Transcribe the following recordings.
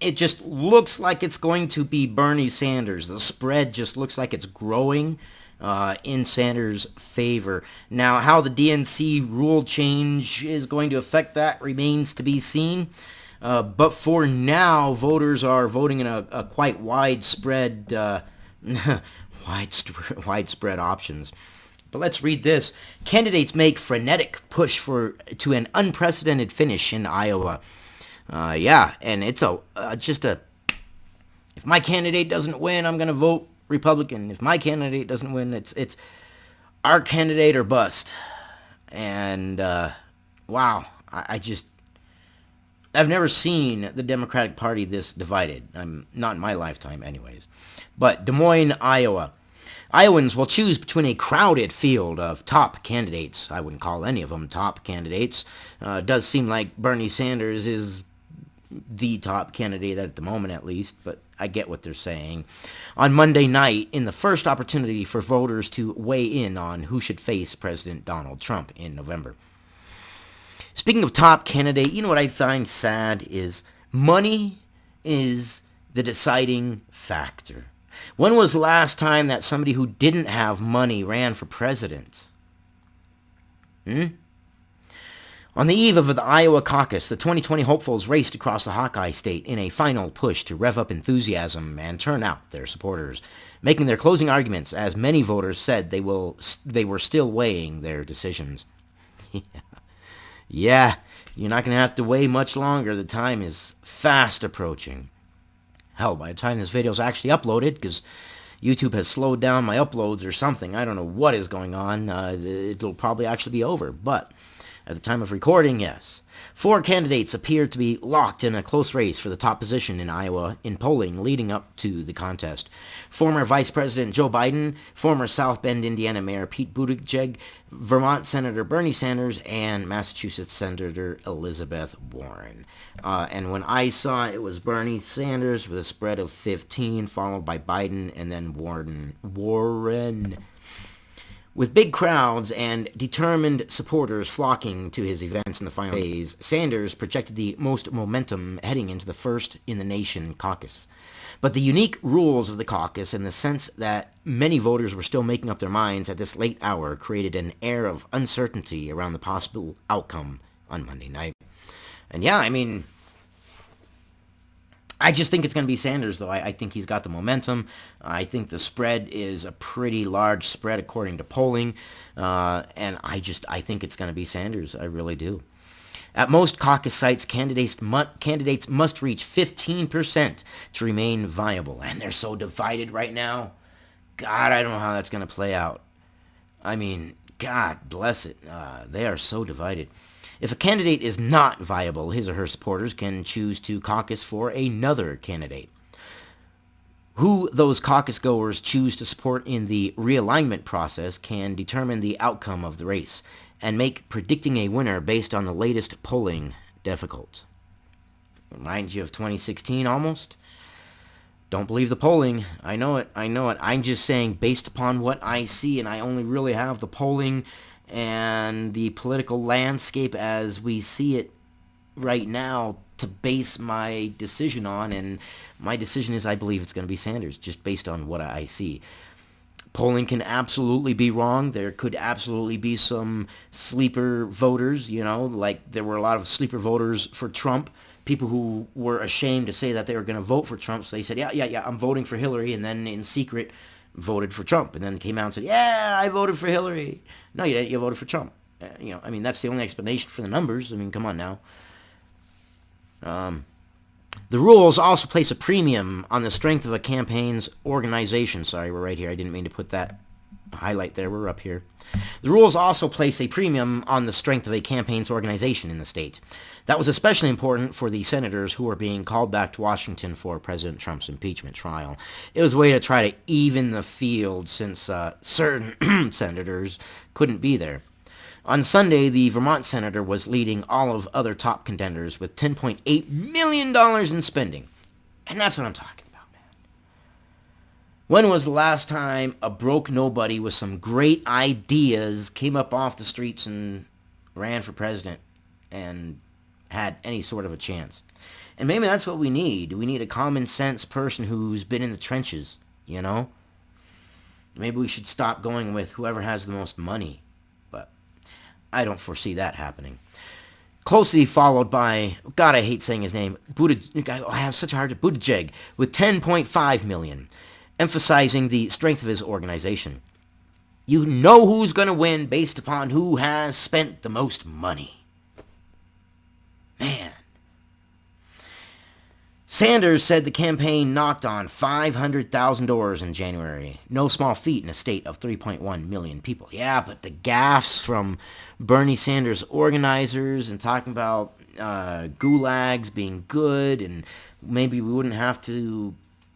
It just looks like it's going to be Bernie Sanders. The spread just looks like it's growing in Sanders' favor. Now, how the DNC rule change is going to affect that remains to be seen. But for now, voters are voting in a quite widespread, widespread options. But let's read this. Candidates make frenetic push to an unprecedented finish in Iowa. And it's if my candidate doesn't win, I'm going to vote Republican. If my candidate doesn't win, it's our candidate or bust. And wow, I've never seen the Democratic Party this divided. Not in my lifetime, anyways. But Des Moines, Iowa. Iowans will choose between a crowded field of top candidates. I wouldn't call any of them top candidates. It does seem like Bernie Sanders is the top candidate at the moment, at least, but I get what they're saying. On Monday night, in the first opportunity for voters to weigh in on who should face President Donald Trump in November. Speaking of top candidate, you know what I find sad is money is the deciding factor. When was the last time that somebody who didn't have money ran for president? On the eve of the Iowa caucus, the 2020 hopefuls raced across the Hawkeye State in a final push to rev up enthusiasm and turn out their supporters, making their closing arguments as many voters said they were still weighing their decisions. Yeah, you're not going to have to wait much longer. The time is fast approaching. Hell, by the time this video is actually uploaded, because YouTube has slowed down my uploads or something, I don't know what is going on, it'll probably actually be over. But at the time of recording, yes. 4 candidates appear to be locked in a close race for the top position in Iowa in polling leading up to the contest. Former Vice President Joe Biden, former South Bend, Indiana Mayor Pete Buttigieg, Vermont Senator Bernie Sanders, and Massachusetts Senator Elizabeth Warren. And when I saw it was Bernie Sanders with a spread of 15, followed by Biden, and then Warren. With big crowds and determined supporters flocking to his events in the final days, Sanders projected the most momentum heading into the first-in-the-nation caucus. But the unique rules of the caucus and the sense that many voters were still making up their minds at this late hour created an air of uncertainty around the possible outcome on Monday night. And yeah, I just think it's going to be Sanders, though. I think he's got the momentum. I think the spread is a pretty large spread according to polling. And I think it's going to be Sanders. I really do. At most caucus sites, candidates must reach 15% to remain viable. And they're so divided right now. God, I don't know how that's going to play out. God bless it. They are so divided. If a candidate is not viable, his or her supporters can choose to caucus for another candidate. Who those caucus goers choose to support in the realignment process can determine the outcome of the race and make predicting a winner based on the latest polling difficult. Reminds you of 2016 almost? Don't believe the polling. I know it. I'm just saying based upon what I see, and I only really have the polling and the political landscape as we see it right now to base my decision on, and my decision is I believe it's going to be Sanders, just based on what I see. Polling can absolutely be wrong. There could absolutely be some sleeper voters, like there were a lot of sleeper voters for Trump, people who were ashamed to say that they were going to vote for Trump, so they said, yeah, I'm voting for Hillary, and then in secret voted for Trump, and then came out and said, yeah, I voted for Hillary. No, you didn't. You voted for Trump. That's the only explanation for the numbers. Come on now. The rules also place a premium on the strength of a campaign's organization. Sorry, we're right here. I didn't mean to put that highlight there. We're up here. The rules also place a premium on the strength of a campaign's organization in the state. That was especially important for the senators who were being called back to Washington for President Trump's impeachment trial. It was a way to try to even the field since certain senators couldn't be there. On Sunday, the Vermont senator was leading all of other top contenders with $10.8 million in spending. And that's what I'm talking about, man. When was the last time a broke nobody with some great ideas came up off the streets and ran for president and had any sort of a chance? And maybe that's what we need. We need a common sense person who's been in the trenches, you know? Maybe we should stop going with whoever has the most money. But I don't foresee that happening. Closely followed by, God, I hate saying his name, I have such a hard time, Buttigieg, with 10.5 million, emphasizing the strength of his organization. You know who's going to win based upon who has spent the most money. Man. Sanders said the campaign knocked on 500,000 doors in January. No small feat in a state of 3.1 million people. Yeah, but the gaffes from Bernie Sanders organizers and talking about gulags being good, and maybe we wouldn't have to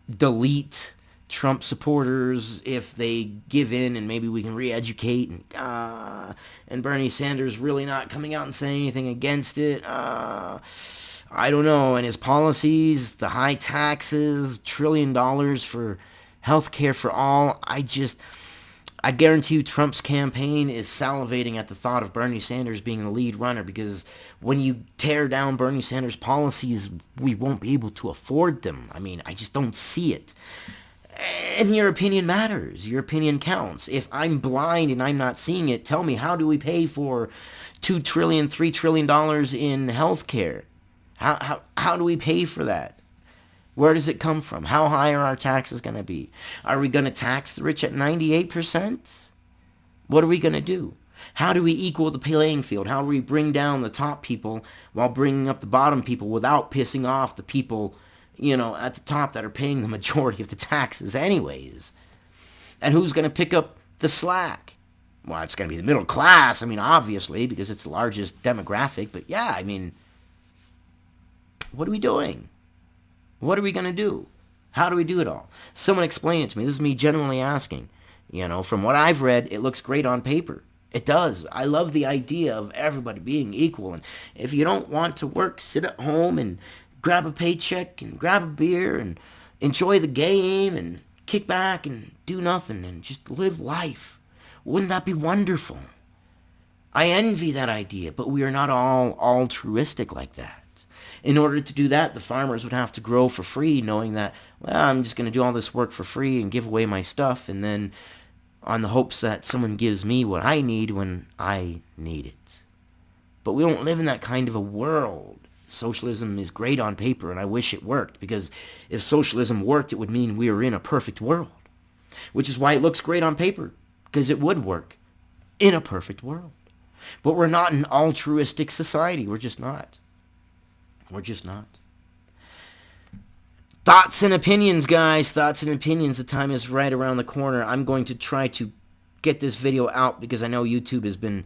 delete Trump supporters if they give in, and maybe we can re-educate, and Bernie Sanders really not coming out and saying anything against it. I don't know. And his policies, the high taxes, $1 trillion for health care for all. I guarantee you Trump's campaign is salivating at the thought of Bernie Sanders being the lead runner, because when you tear down Bernie Sanders' policies, we won't be able to afford them. I mean, I just don't see it. And your opinion matters. Your opinion counts. If I'm blind and I'm not seeing it, tell me, how do we pay for $2 trillion, $3 trillion in health care? How do we pay for that? Where does it come from? How high are our taxes going to be? Are we going to tax the rich at 98%? What are we going to do? How do we equal the playing field? How do we bring down the top people while bringing up the bottom people without pissing off the people, at the top that are paying the majority of the taxes anyways? And who's going to pick up the slack? Well, it's going to be the middle class. I mean, obviously, because it's the largest demographic. But yeah, I mean, what are we doing? What are we going to do? How do we do it all? Someone explain it to me. This is me genuinely asking. From what I've read, it looks great on paper. It does. I love the idea of everybody being equal. And if you don't want to work, sit at home and grab a paycheck and grab a beer and enjoy the game and kick back and do nothing and just live life. Wouldn't that be wonderful? I envy that idea, but we are not all altruistic like that. In order to do that, the farmers would have to grow for free, knowing that, well, I'm just going to do all this work for free and give away my stuff, and then on the hopes that someone gives me what I need when I need it. But we don't live in that kind of a world. Socialism is great on paper, and I wish it worked, because if socialism worked, it would mean we were in a perfect world, which is why it looks great on paper, because it would work in a perfect world. But we're not an altruistic society. We're just not. We're just not. Thoughts and opinions, guys. Thoughts and opinions. The time is right around the corner. I'm going to try to get this video out because I know YouTube has been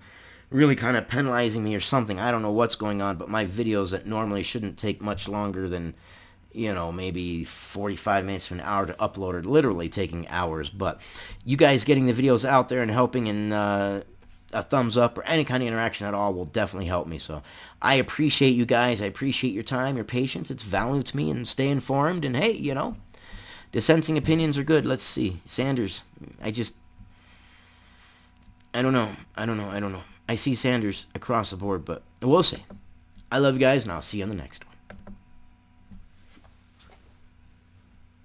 really kind of penalizing me or something. I don't know what's going on, but my videos that normally shouldn't take much longer than, maybe 45 minutes to an hour to upload are literally taking hours. But you guys getting the videos out there and helping, and a thumbs up or any kind of interaction at all will definitely help me. So I appreciate you guys. I appreciate your time, your patience. It's valuable to me, and stay informed. And hey, dissenting opinions are good. Let's see. Sanders, I don't know. I see Sanders across the board, but we'll see. I love you guys, and I'll see you on the next one.